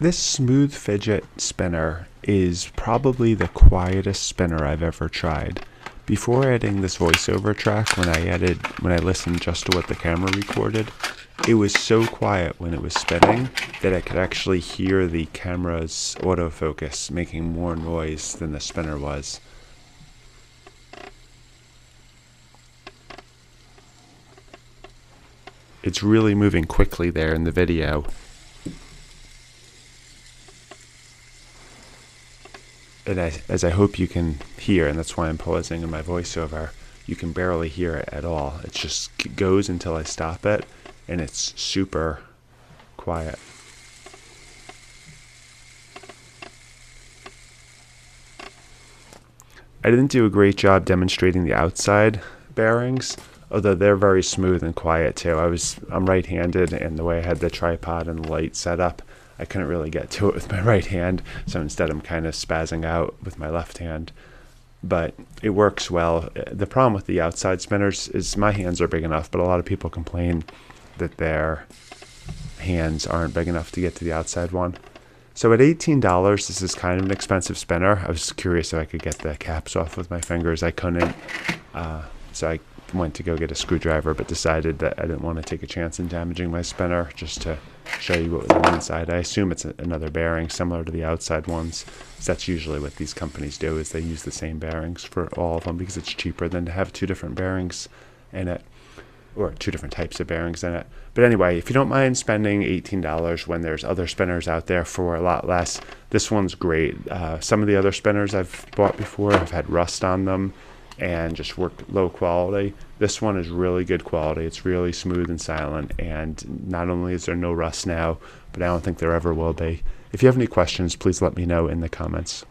This SmoothFidget Spinner is probably the quietest spinner I've ever tried. Before adding this voiceover track, when I listened just to what the camera recorded, it was so quiet when it was spinning that I could actually hear the camera's autofocus making more noise than the spinner was. It's really moving quickly there in the video. And as I hope you can hear, and that's why I'm pausing in my voiceover, you can barely hear it at all. It just goes until I stop it, and it's super quiet. I didn't do a great job demonstrating the outside bearings, although they're very smooth and quiet too. I'm right-handed, and the way I had the tripod and the light set up, I couldn't really get to it with my right hand, so instead I'm kind of spazzing out with my left hand. But it works well. The problem with the outside spinners is my hands are big enough, but a lot of people complain that their hands aren't big enough to get to the outside one. So at $18, this is kind of an expensive spinner. I was curious if I could get the caps off with my fingers. I couldn't, so I went to go get a screwdriver, but decided that I didn't want to take a chance in damaging my spinner just to show you what was on the inside. I assume it's another bearing similar to the outside ones. So that's usually what these companies do, is they use the same bearings for all of them because it's cheaper than to have two different bearings in it, or two different types of bearings in it. But anyway, if you don't mind spending $18 when there's other spinners out there for a lot less, this one's great. Some of the other spinners I've bought before have had rust on them and just work low quality. This one is really good quality. It's really smooth and silent, and not only is there no rust now, but I don't think there ever will be. If you have any questions, please let me know in the comments.